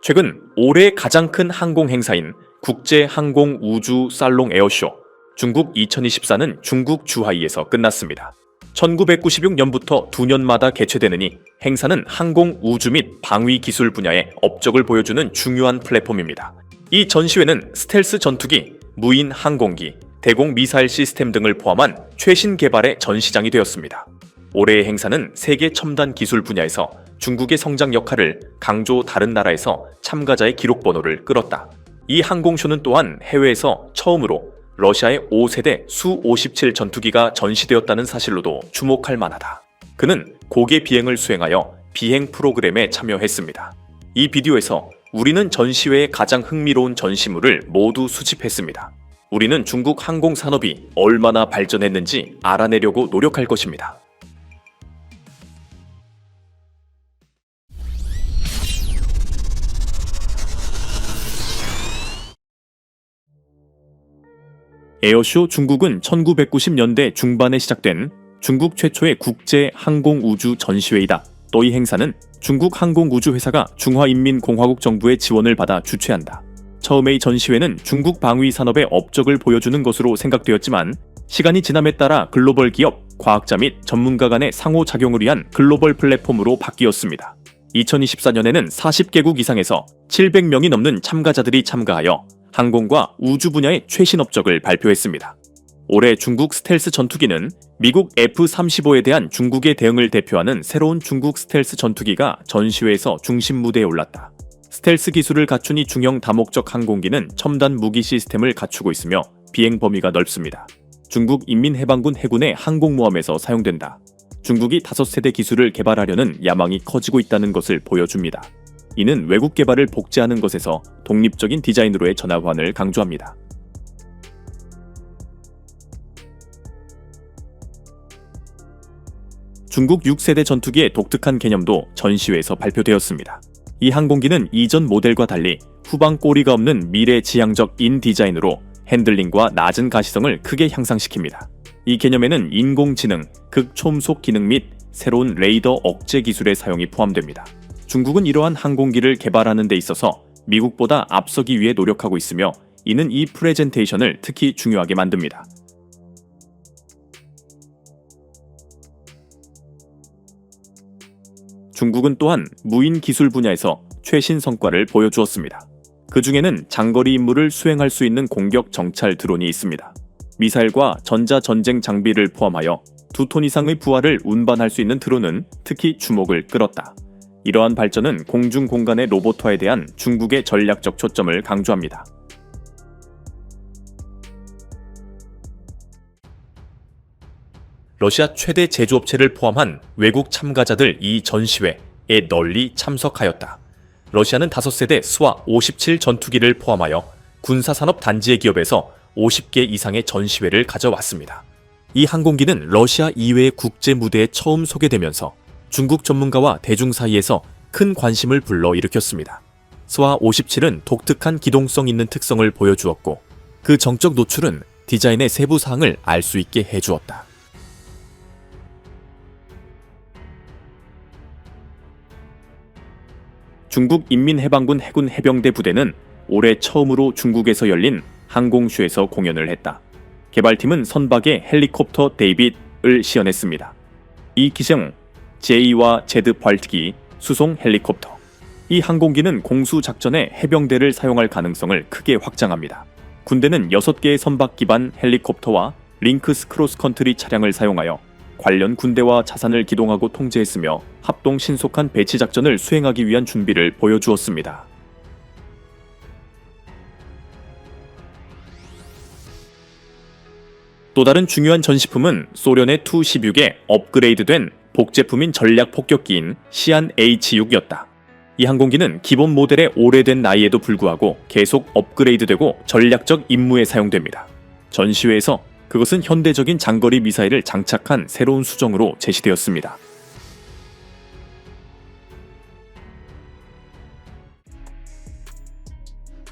최근 올해 가장 큰 항공 행사인 국제항공우주살롱 에어쇼 중국 2024는 중국 주하이에서 끝났습니다. 1996년부터 2년마다 개최되느니 행사는 항공 우주 및 방위 기술 분야의 업적을 보여주는 중요한 플랫폼입니다. 이 전시회는 스텔스 전투기, 무인 항공기, 대공 미사일 시스템 등을 포함한 최신 개발의 전시장이 되었습니다. 올해의 행사는 세계 첨단 기술 분야에서 중국의 성장 역할을 강조 다른 나라에서 참가자의 기록 번호를 끌었다. 이 항공쇼는 또한 해외에서 처음으로 러시아의 5세대 수-57 전투기가 전시되었다는 사실로도 주목할 만하다. 그는 고개 비행을 수행하여 비행 프로그램에 참여했습니다. 이 비디오에서 우리는 전시회의 가장 흥미로운 전시물을 모두 수집했습니다. 우리는 중국 항공 산업이 얼마나 발전했는지 알아내려고 노력할 것입니다. 에어쇼 중국은 1990년대 중반에 시작된 중국 최초의 국제 항공우주 전시회이다. 또 이 행사는 중국 항공우주회사가 중화인민공화국 정부의 지원을 받아 주최한다. 처음에 이 전시회는 중국 방위 산업의 업적을 보여주는 것으로 생각되었지만 시간이 지남에 따라 글로벌 기업, 과학자 및 전문가 간의 상호작용을 위한 글로벌 플랫폼으로 바뀌었습니다. 2024년에는 40개국 이상에서 700명이 넘는 참가자들이 참가하여 항공과 우주 분야의 최신 업적을 발표했습니다. 올해 중국 스텔스 전투기는 미국 F-35에 대한 중국의 대응을 대표하는 새로운 중국 스텔스 전투기가 전시회에서 중심 무대에 올랐다. 스텔스 기술을 갖춘 이 중형 다목적 항공기는 첨단 무기 시스템을 갖추고 있으며 비행 범위가 넓습니다. 중국 인민해방군 해군의 항공모함에서 사용된다. 중국이 5세대 기술을 개발하려는 야망이 커지고 있다는 것을 보여줍니다. 이는 외국 개발을 복제하는 것에서 독립적인 디자인으로의 전환을 강조합니다. 중국 6세대 전투기의 독특한 개념도 전시회에서 발표되었습니다. 이 항공기는 이전 모델과 달리 후방 꼬리가 없는 미래지향적 인디자인으로 핸들링과 낮은 가시성을 크게 향상시킵니다. 이 개념에는 인공지능, 극초음속 기능 및 새로운 레이더 억제 기술의 사용이 포함됩니다. 중국은 이러한 항공기를 개발하는 데 있어서 미국보다 앞서기 위해 노력하고 있으며 이는 이 프레젠테이션을 특히 중요하게 만듭니다. 중국은 또한 무인 기술 분야에서 최신 성과를 보여주었습니다. 그 중에는 장거리 임무를 수행할 수 있는 공격 정찰 드론이 있습니다. 미사일과 전자전쟁 장비를 포함하여 2톤 이상의 부하를 운반할 수 있는 드론은 특히 주목을 끌었다. 이러한 발전은 공중 공간의 로봇화에 대한 중국의 전략적 초점을 강조합니다. 러시아 최대 제조업체를 포함한 외국 참가자들 이 전시회에 널리 참석하였다. 러시아는 5세대 스와-57 전투기를 포함하여 군사산업 단지의 기업에서 50개 이상의 전시회를 가져왔습니다. 이 항공기는 러시아 이외의 국제 무대에 처음 소개되면서 중국 전문가와 대중 사이에서 큰 관심을 불러일으켰습니다. 스와-57은 독특한 기동성 있는 특성을 보여주었고 그 정적 노출은 디자인의 세부 사항을 알 수 있게 해주었다. 중국 인민해방군 해군 해병대 부대는 올해 처음으로 중국에서 열린 항공쇼에서 공연을 했다. 개발팀은 선박에 헬리콥터 데이빗을 시연했습니다. 이 기종 J와 Z 발트기 수송 헬리콥터. 이 항공기는 공수 작전에 해병대를 사용할 가능성을 크게 확장합니다. 군대는 6개의 선박 기반 헬리콥터와 링크스 크로스컨트리 차량을 사용하여 관련 군대와 자산을 기동하고 통제했으며 합동 신속한 배치 작전을 수행하기 위한 준비를 보여주었습니다. 또 다른 중요한 전시품은 소련의 Tu-16에 업그레이드된 복제품인 전략 폭격기인 시안 H-6이었다. 이 항공기는 기본 모델의 오래된 나이에도 불구하고 계속 업그레이드되고 전략적 임무에 사용됩니다. 전시회에서 그것은 현대적인 장거리 미사일을 장착한 새로운 수정으로 제시되었습니다.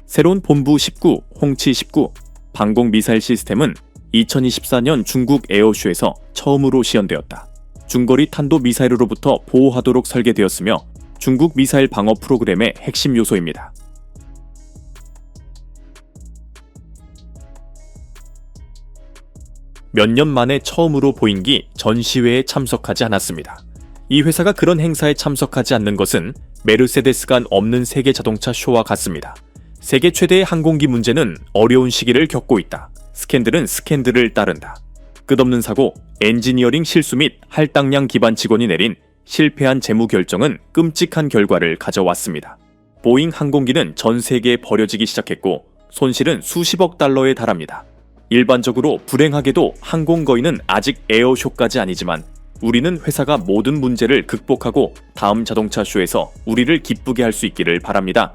새로운 본부 19, 홍치 19 방공 미사일 시스템은 2024년 중국 에어쇼에서 처음으로 시연되었다. 중거리 탄도 미사일로부터 보호하도록 설계되었으며 중국 미사일 방어 프로그램의 핵심 요소입니다. 몇 년 만에 처음으로 보잉이 전시회에 참석하지 않았습니다. 이 회사가 그런 행사에 참석하지 않는 것은 메르세데스가 없는 세계 자동차 쇼와 같습니다. 세계 최대의 항공기 문제는 어려운 시기를 겪고 있다. 스캔들은 스캔들을 따른다. 끝없는 사고, 엔지니어링 실수 및 할당량 기반 직원이 내린 실패한 재무 결정은 끔찍한 결과를 가져왔습니다. 보잉 항공기는 전 세계에 버려지기 시작했고 손실은 수십억 달러에 달합니다. 일반적으로 불행하게도 항공거인은 아직 에어쇼까지 아니지만 우리는 회사가 모든 문제를 극복하고 다음 자동차 쇼에서 우리를 기쁘게 할 수 있기를 바랍니다.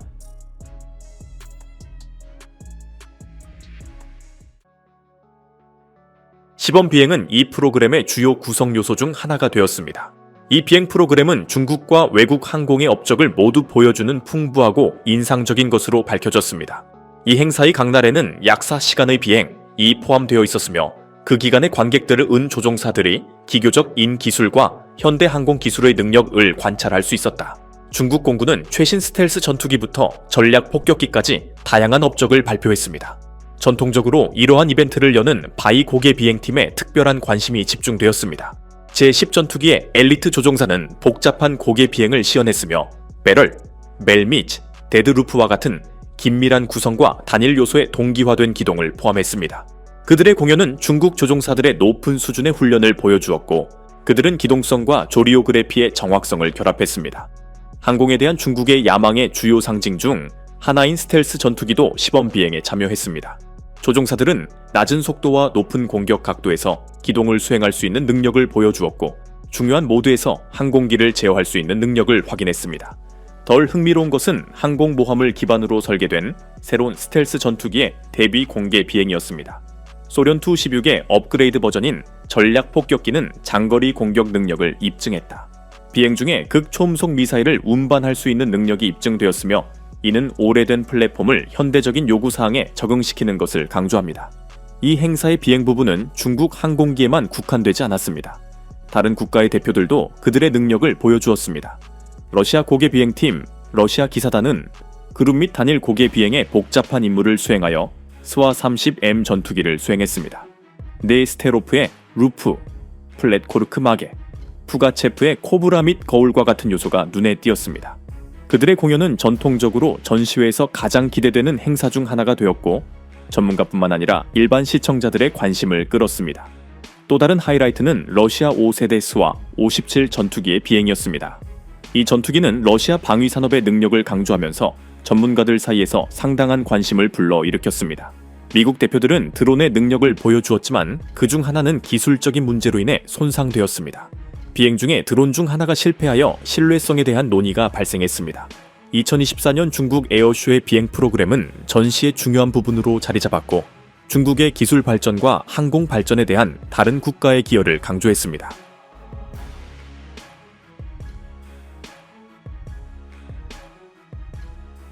시범 비행은 이 프로그램의 주요 구성 요소 중 하나가 되었습니다. 이 비행 프로그램은 중국과 외국 항공의 업적을 모두 보여주는 풍부하고 인상적인 것으로 밝혀졌습니다. 이 행사의 각 날에는 약 4시간의 비행이 포함되어 있었으며 그 기간의 관객들을 은 조종사들이 기교적인 기술과 현대 항공 기술의 능력을 관찰할 수 있었다. 중국 공군은 최신 스텔스 전투기부터 전략 폭격기까지 다양한 업적을 발표했습니다. 전통적으로 이러한 이벤트를 여는 바이 고개 비행팀에 특별한 관심이 집중되었습니다. 제10 전투기의 엘리트 조종사는 복잡한 고개 비행을 시연했으며 배럴, 멜미츠, 데드루프와 같은 긴밀한 구성과 단일 요소의 동기화된 기동을 포함했습니다. 그들의 공연은 중국 조종사들의 높은 수준의 훈련을 보여주었고 그들은 기동성과 조리오그래피의 정확성을 결합했습니다. 항공에 대한 중국의 야망의 주요 상징 중 하나인 스텔스 전투기도 시범 비행에 참여했습니다. 조종사들은 낮은 속도와 높은 공격 각도에서 기동을 수행할 수 있는 능력을 보여주었고 중요한 모드에서 항공기를 제어할 수 있는 능력을 확인했습니다. 덜 흥미로운 것은 항공모함을 기반으로 설계된 새로운 스텔스 전투기의 대비 공개 비행이었습니다. 소련 Tu-16의 업그레이드 버전인 전략 폭격기는 장거리 공격 능력을 입증했다. 비행 중에 극초음속 미사일을 운반할 수 있는 능력이 입증되었으며 이는 오래된 플랫폼을 현대적인 요구사항에 적응시키는 것을 강조합니다. 이 행사의 비행 부분은 중국 항공기에만 국한되지 않았습니다. 다른 국가의 대표들도 그들의 능력을 보여주었습니다. 러시아 고개 비행팀, 러시아 기사단은 그룹 및 단일 고개 비행의 복잡한 임무를 수행하여 스와-30M 전투기를 수행했습니다. 네스테로프의 루프, 플랫코르크 마개, 푸가체프의 코브라 및 거울과 같은 요소가 눈에 띄었습니다. 그들의 공연은 전통적으로 전시회에서 가장 기대되는 행사 중 하나가 되었고 전문가뿐만 아니라 일반 시청자들의 관심을 끌었습니다. 또 다른 하이라이트는 러시아 5세대 스와-57 전투기의 비행이었습니다. 이 전투기는 러시아 방위산업의 능력을 강조하면서 전문가들 사이에서 상당한 관심을 불러일으켰습니다. 미국 대표들은 드론의 능력을 보여주었지만 그중 하나는 기술적인 문제로 인해 손상되었습니다. 비행 중에 드론 중 하나가 실패하여 신뢰성에 대한 논의가 발생했습니다. 2024년 중국 에어쇼의 비행 프로그램은 전시의 중요한 부분으로 자리 잡았고 중국의 기술 발전과 항공 발전에 대한 다른 국가의 기여를 강조했습니다.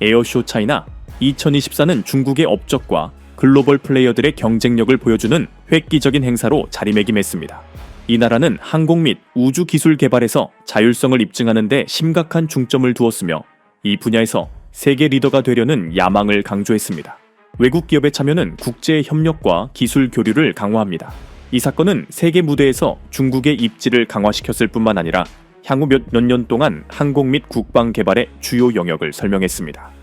에어쇼 차이나 2024는 중국의 업적과 글로벌 플레이어들의 경쟁력을 보여주는 획기적인 행사로 자리매김했습니다. 이 나라는 항공 및 우주 기술 개발에서 자율성을 입증하는 데 심각한 중점을 두었으며 이 분야에서 세계 리더가 되려는 야망을 강조했습니다. 외국 기업의 참여는 국제 협력과 기술 교류를 강화합니다. 이 사건은 세계 무대에서 중국의 입지를 강화시켰을 뿐만 아니라 향후 몇 년 동안 항공 및 국방 개발의 주요 영역을 설명했습니다.